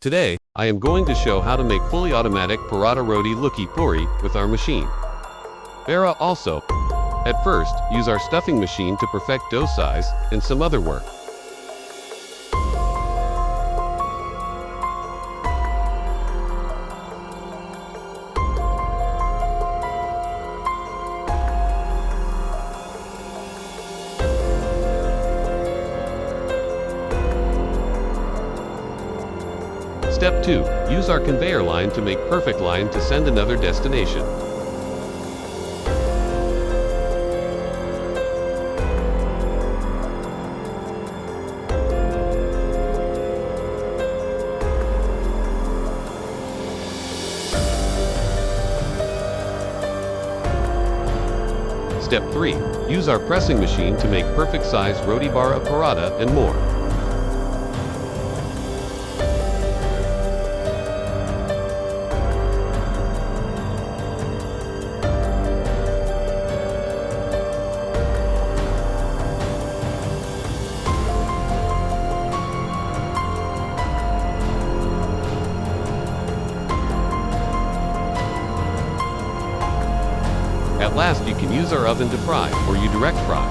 Today, I am going to show how to make fully automatic Paratha Roti Lucchi Puri with our machine. Bara also. At first, use our stuffing machine to perfect dough size and some other work. Step 2. Use our conveyor line to make perfect line to send another destination. Step 3. Use our pressing machine to make perfect size roti bara paratha and more. At last, you can use our oven to fry, or you direct fry.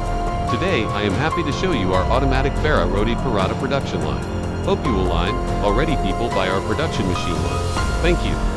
Today, I am happy to show you our Automatic Bara Roti Paratha production line. Hope you will line, already people by our production machine line. Thank you.